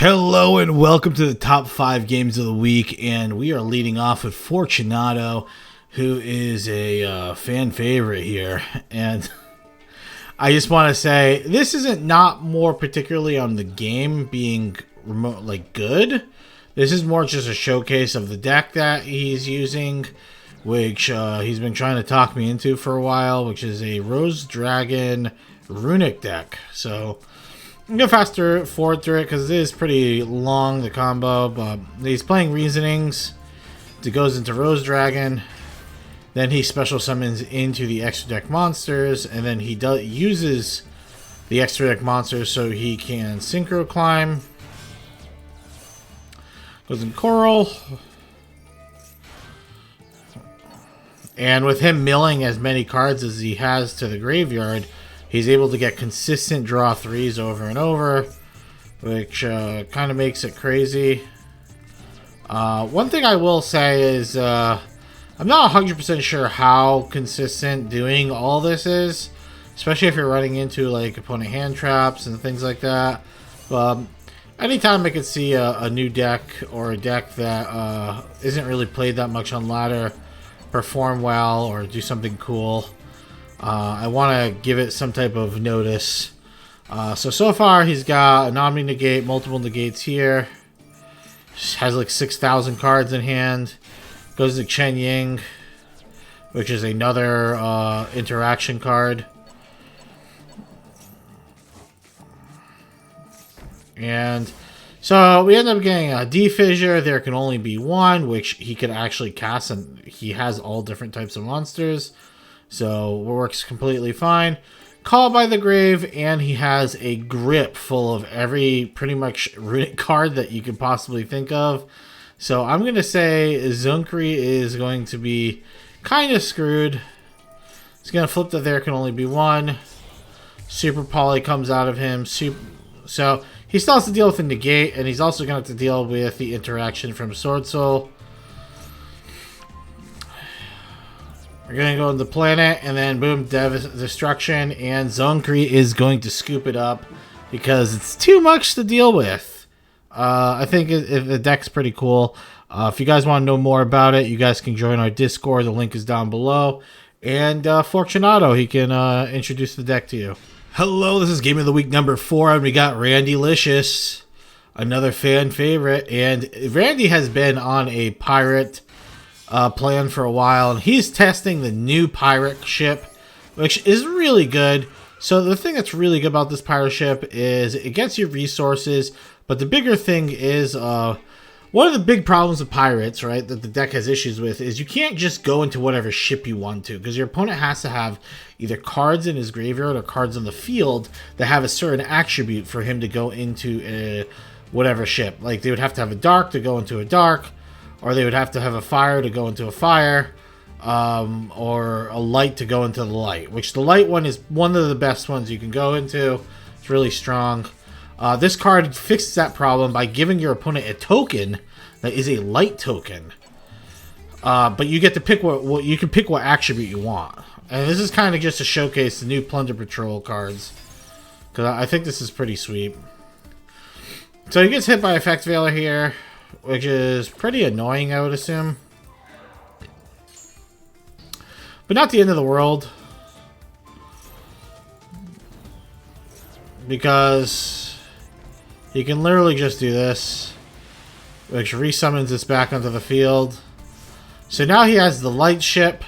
Hello and welcome to the top 5 games of the week, and we are leading off with Fortunato, who is a fan favorite here. And I just want to say this isn't not more particularly on the game being good. This is more just a showcase of the deck that he's using, which he's been trying to talk me into for a while, which is a Rose Dragon Runic deck. So I'm going to fast forward through it because it is pretty long, the combo. But he's playing Reasonings. It goes into Rose Dragon. Then he special summons into the extra deck monsters. And then he uses the extra deck monsters so he can Synchro Climb. Goes in Coral. And with him milling as many cards as he has to the graveyard, he's able to get consistent draw 3s over and over, which kind of makes it crazy. One thing I will say is I'm not 100% sure how consistent doing all this is, especially if you're running into like opponent hand traps and things like that. Anytime I could see a new deck or a deck that isn't really played that much on ladder perform well or do something cool, I want to give it some type of notice. So far he's got an Omni Negate, multiple negates here. Has like 6,000 cards in hand. Goes to Chen Ying, which is another interaction card. And so we end up getting a D-Fissure. There can only be one, which he could actually cast, and he has all different types of monsters. So it works completely fine. Call by the Grave, and he has a grip full of every pretty much runic card that you could possibly think of. So I'm going to say Zunkri is going to be kind of screwed. He's going to flip that there can only be one. Super Poly comes out of him. So he still has to deal with the negate, and he's also going to have to deal with the interaction from Sword Soul. We're going to go to the planet, and then boom, destruction, and Zunkri is going to scoop it up because it's too much to deal with. I think the deck's pretty cool. If you guys want to know more about it, you guys can join our Discord. The link is down below. And Fortunato, he can introduce the deck to you. Hello, this is Game of the Week number 4, and we got Randy Licious, another fan favorite. And Randy has been on a pirate plan for a while, and he's testing the new pirate ship, which is really good. So the thing that's really good about this pirate ship is it gets you resources, but the bigger thing is one of the big problems with pirates, right, that the deck has issues with is you can't just go into whatever ship you want to, because your opponent has to have either cards in his graveyard or cards on the field that have a certain attribute for him to go into whatever ship. Like they would have to have a dark to go into a dark, or they would have to have a fire to go into a fire, or a light to go into the light, which the light one is one of the best ones you can go into. It's really strong. This card fixes that problem by giving your opponent a token that is a light token. But you get to pick what you can pick what attribute you want. And this is kind of just to showcase the new Plunder Patrol cards, because I think this is pretty sweet. So he gets hit by Effect Veiler here, which is pretty annoying, I would assume. But not the end of the world, because he can literally just do this, which resummons this back onto the field. So now he has the light ship,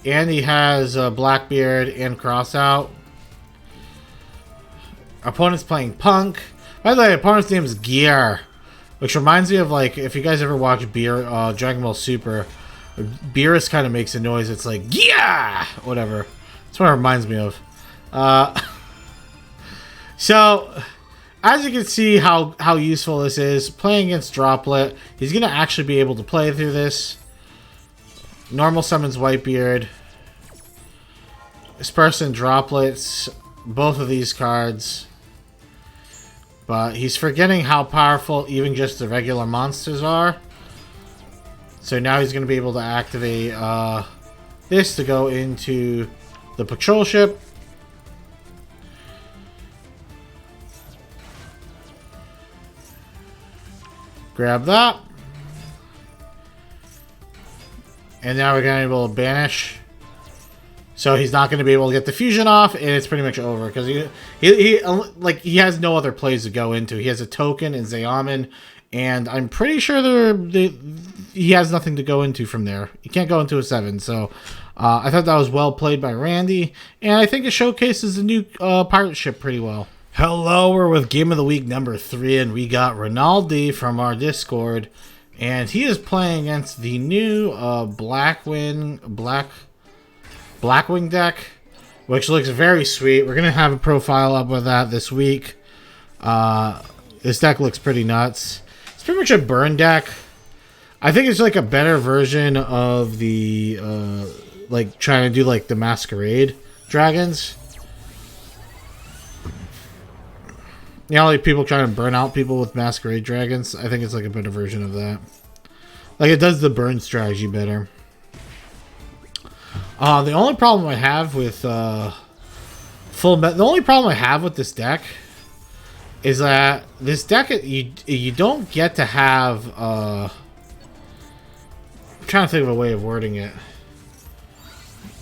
and he has Blackbeard and Crossout. Opponent's playing Punk. By the way, opponent's name is Gear, which reminds me of, like, if you guys ever watch Dragon Ball Super, Beerus kind of makes a noise. It's like, yeah, whatever. That's what it reminds me of. So, as you can see how useful this is, playing against Droplet, he's going to actually be able to play through this. Normal summons Whitebeard. Disperse and Droplets, both of these cards. But he's forgetting how powerful even just the regular monsters are. So now he's going to be able to activate this to go into the patrol ship. Grab that. And now we're going to be able to banish. So he's not going to be able to get the fusion off, and it's pretty much over because he has no other plays to go into. He has a token and Zayaman, and I'm pretty sure he has nothing to go into from there. He can't go into a 7. So I thought that was well played by Randy, and I think it showcases the new pirate ship pretty well. Hello, we're with Game of the Week number 3, and we got Rinaldi from our Discord, and he is playing against the new Blackwing deck, which looks very sweet. We're going to have a profile up with that this week. This deck looks pretty nuts. It's pretty much a burn deck. I think it's like a better version of the, like trying to do like the Masquerade dragons. You know, like people trying to burn out people with Masquerade dragons. I think it's like a better version of that. Like it does the burn strategy better. The only problem I have with the only problem I have with this deck is that this deck you don't get to have I'm trying to think of a way of wording it.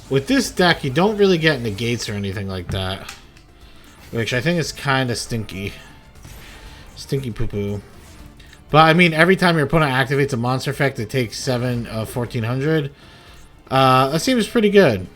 With this deck, you don't really get negates or anything like that, which I think is kind of stinky poo poo. But I mean, every time your opponent activates a monster effect, it takes 7 1400. That seems pretty good.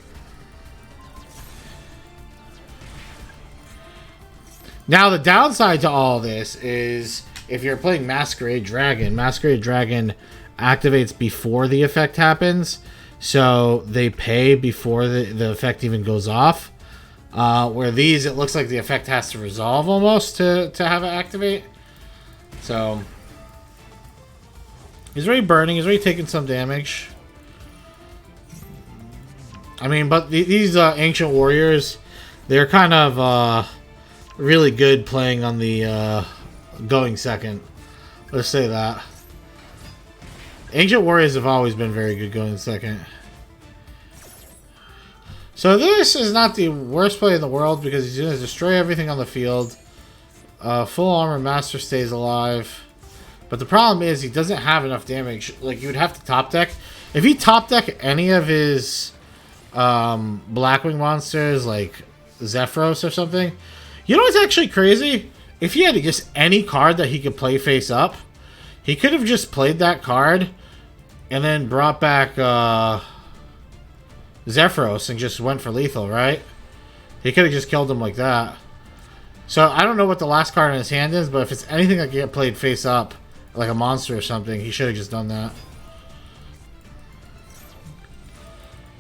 Now, the downside to all this is if you're playing Masquerade Dragon activates before the effect happens, so they pay before the effect even goes off. Where these, it looks like the effect has to resolve almost to have it activate. So, he's already burning, he's already taking some damage. I mean, but these Ancient Warriors, they're kind of really good playing on the going second. Let's say that. Ancient Warriors have always been very good going second. So this is not the worst play in the world because he's going to destroy everything on the field. Full Armor Master stays alive. But the problem is he doesn't have enough damage. Like, you would have to top deck. If he top deck any of his Blackwing monsters like Zephyros or something, you know what's actually crazy? If he had just any card that he could play face up, he could have just played that card and then brought back Zephyros and just went for lethal, right? He could have just killed him like that. So I don't know what the last card in his hand is, but if it's anything that can get played face up, like a monster or something, he should have just done that.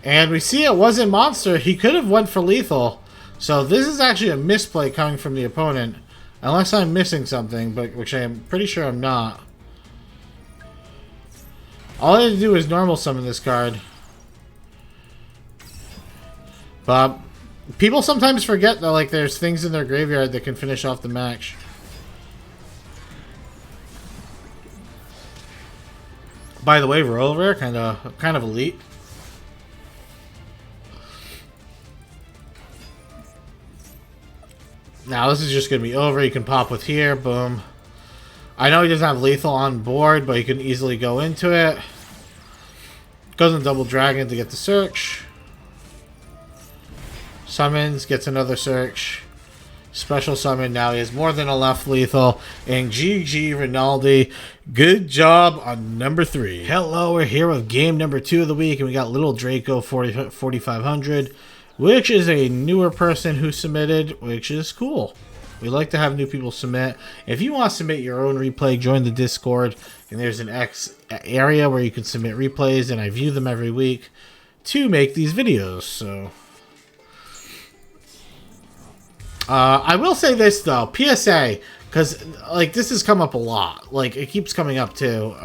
And we see it wasn't monster. He could have went for lethal. So this is actually a misplay coming from the opponent. Unless I'm missing something, but which I am pretty sure I'm not. All I had to do is normal summon this card. But people sometimes forget that like there's things in their graveyard that can finish off the match. By the way, roll rare, kind of elite. Now this is just going to be over. You can pop with here. Boom. I know he doesn't have lethal on board, but you can easily go into it. Goes in double dragon to get the search. Summons, gets another search. Special summon. Now he has more than enough lethal. And GG Rinaldi. Good job on number 3. Hello, we're here with game number 2 of the week. And we got little Draco 4500. Which is a newer person who submitted, which is cool. We like to have new people submit. If you want to submit your own replay, join the Discord. And there's an X area where you can submit replays. And I view them every week to make these videos. So, I will say this, though. PSA. Because, like, this has come up a lot. Like, it keeps coming up, too.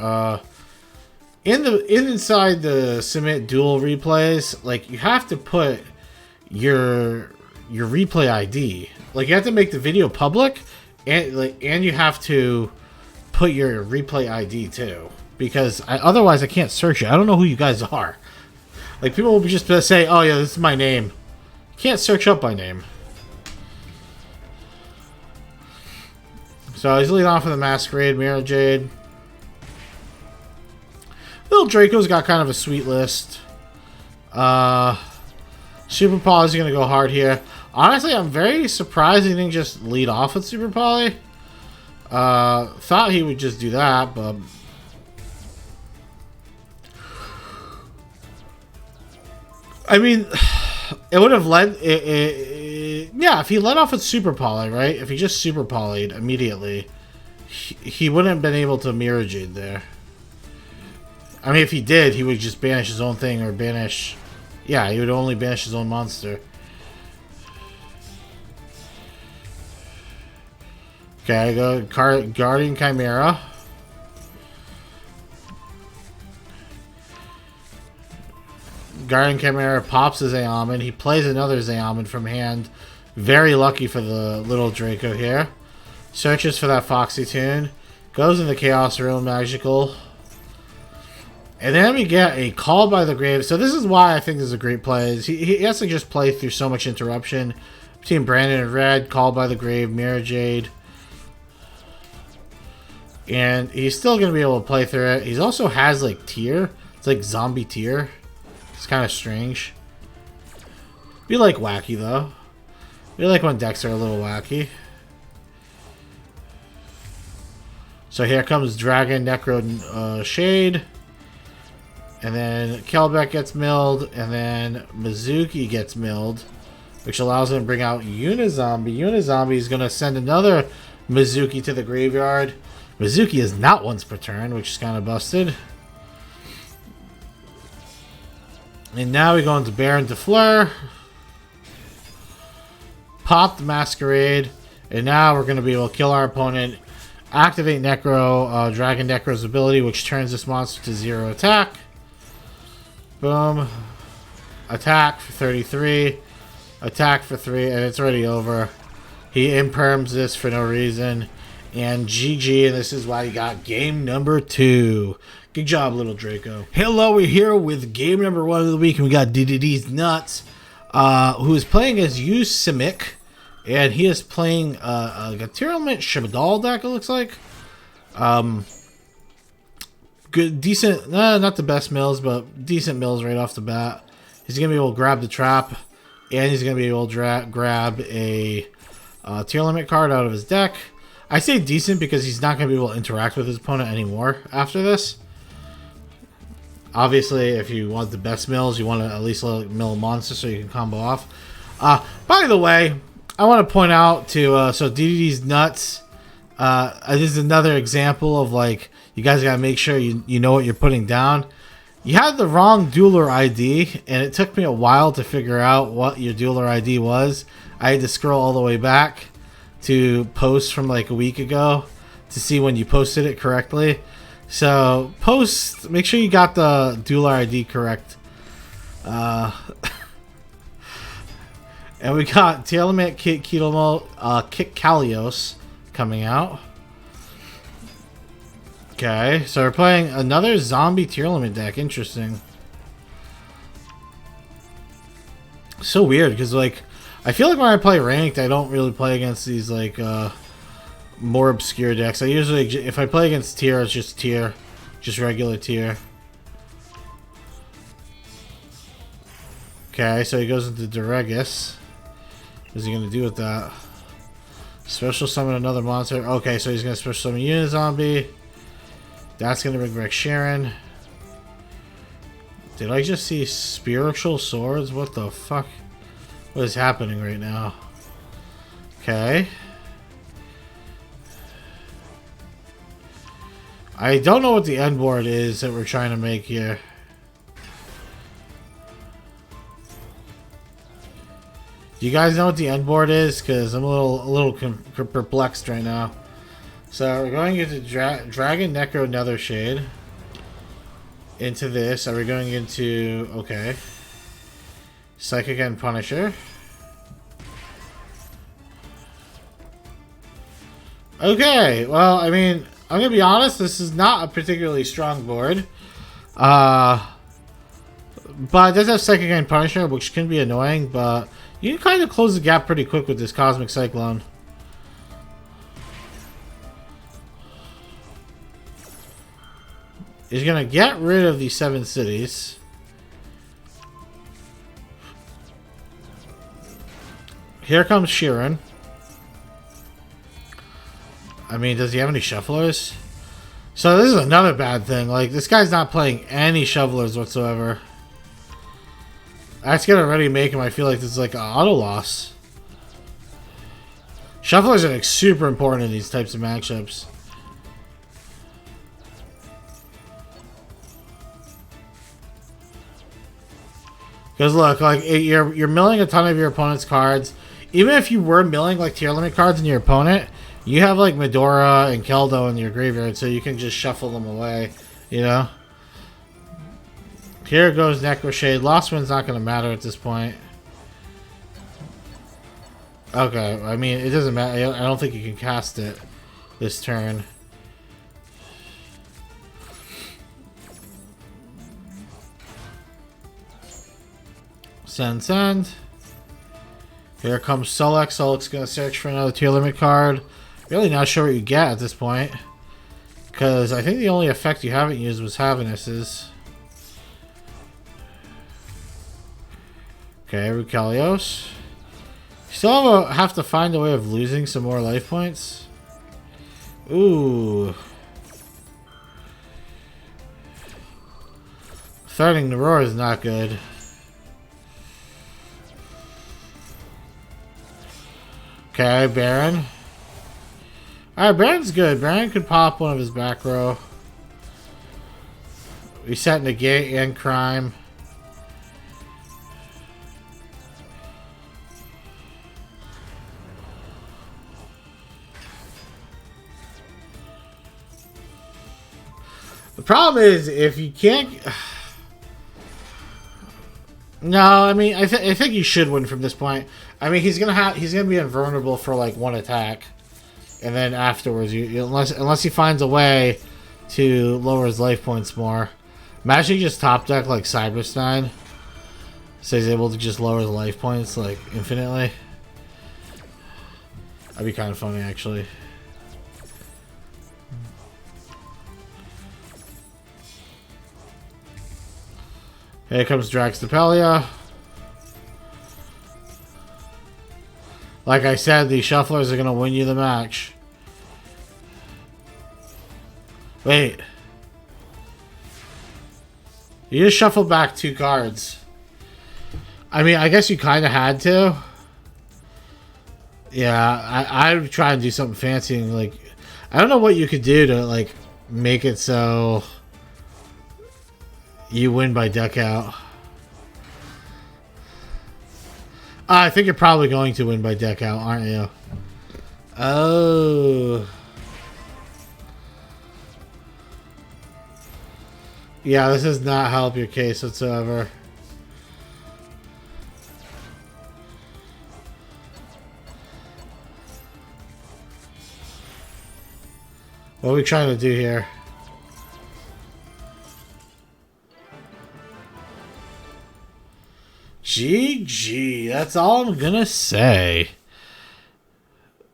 Inside the submit duel replays, like, you have to put your replay ID. Like, you have to make the video public, and you have to put your replay ID too, because otherwise I can't search it. I don't know who you guys are. Like, people will just say, "Oh yeah, this is my name." You can't search up by name. So he's leading off with the Masquerade Mirror Jade. Little Draco's got kind of a sweet list. Super Poly's gonna go hard here. Honestly, I'm very surprised he didn't just lead off with Super Poly. Thought he would just do that, but I mean, it would have led. Yeah, if he led off with Super Poly, right? If he just Super Poly'd immediately, he wouldn't have been able to Mirror Jade there. I mean, if he did, he would just banish his own thing or banish. Yeah, he would only banish his own monster. Okay, I go Guardian Chimera. Guardian Chimera pops his Aeomid. He plays another Aeomid from hand. Very lucky for the little Draco here. Searches for that Foxy Tune. Goes into Chaos Realm Magical. And then we get a Call by the Grave. So this is why I think this is a great play. He has to just play through so much interruption between Brandon and Red. Call by the Grave, Mirror Jade. And he's still going to be able to play through it. He also has like Tier. It's like Zombie Tier. It's kind of strange. Be like wacky though. Be like when decks are a little wacky. So here comes Dragon, Necro, Shade. And then Kelbeck gets milled, and then Mizuki gets milled, which allows him to bring out Unizombie. Unizombie is going to send another Mizuki to the graveyard. Mizuki is not once per turn, which is kind of busted. And now we go into Baron to Fleur. Pop the Masquerade. And now we're going to be able to kill our opponent. Activate Necro, Dragon Necro's ability, which turns this monster to 0 attack. Boom. Attack for 33. Attack for 3, and it's already over. He imperms this for no reason. And GG, and this is why you got game number 2. Good job, little Draco. Hello, we're here with game number 1 of the week, and we got DDs Nuts, who is playing as Yu Simic, and he is playing a Tirament Shabadal deck, it looks like. Good, decent, not the best mills, but decent mills right off the bat. He's going to be able to grab the trap, and he's going to be able to grab a tier limit card out of his deck. I say decent because he's not going to be able to interact with his opponent anymore after this. Obviously, if you want the best mills, you want to at least mill a monster so you can combo off. By the way, I want to point out to, so DD's Nuts, this is another example of like, you guys got to make sure you know what you're putting down. You had the wrong Dueler ID, and it took me a while to figure out what your Dueler ID was. I had to scroll all the way back to posts from like a week ago to see when you posted it correctly. So make sure you got the Dueler ID correct. And we got Tailment Kick Kalios coming out. Okay, so we're playing another zombie tier limit deck. Interesting. So weird, because like I feel like when I play ranked, I don't really play against these like more obscure decks. I usually, if I play against tier, it's just tier, just regular tier. Okay, so he goes into Duregus. What's he gonna do with that? Special summon another monster. Okay, so he's gonna special summon Unizombie. That's gonna bring back Sharon. Did I just see spiritual swords? What the fuck? What is happening right now? Okay. I don't know what the end board is that we're trying to make here. Do you guys know what the end board is? Because I'm a little perplexed right now. So we're going into Dragon Necro Nether Shade. Into this. Are we going into... Okay. Psychic and Punisher. Okay. Well, I mean, I'm going to be honest. This is not a particularly strong board. But it does have Psychic and Punisher, which can be annoying. But you can kind of close the gap pretty quick with this Cosmic Cyclone. He's going to get rid of these 7 cities. Here comes Sheeran. I mean, does he have any shufflers? So this is another bad thing. Like, this guy's not playing any shovelers whatsoever. That's gonna already make him, I feel like this is like an auto loss. Shufflers are like super important in these types of matchups. Because look, like you're milling a ton of your opponent's cards. Even if you were milling like tier limit cards in your opponent, you have like Medora and Keldo in your graveyard, so you can just shuffle them away, you know? Here goes Necroshade. Lost Wind's not going to matter at this point. Okay, I mean, it doesn't matter. I don't think you can cast it this turn. Send. Here comes Solek. Solek's going to search for another tier limit card. Really not sure what you get at this point. Because I think the only effect you haven't used was Havenesses. Okay, Rukalios. You still have to find a way of losing some more life points. Ooh. Threatening the roar is not good. Okay, Baron. Alright, Baron's good. Baron could pop one of his back row. Reset Negate and Crime. The problem is, if you can't... No, I mean, I think you should win from this point. I mean, he's gonna be invulnerable for like 1 attack, and then afterwards, unless he finds a way to lower his life points more. Imagine he just top deck like Cyberstein, so he's able to just lower his life points like infinitely. That'd be kind of funny, actually. Here comes Draxtapelia. Like I said, these shufflers are going to win you the match. Wait. You just shuffled back 2 cards. I mean, I guess you kind of had to. Yeah, I would try and do something fancy. And, like, I don't know what you could do to, like, make it so you win by deck out. I think you're probably going to win by deck out, aren't you? Oh. Yeah, this does not help your case whatsoever. What are we trying to do here? GG. That's all I'm gonna say.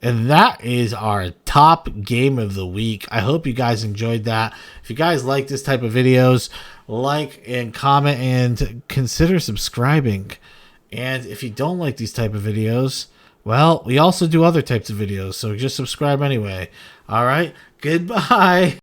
And that is our top game of the week. I hope you guys enjoyed that. If you guys like this type of videos, like and comment and consider subscribing. And if you don't like these type of videos, well, we also do other types of videos, so just subscribe anyway. All right, goodbye.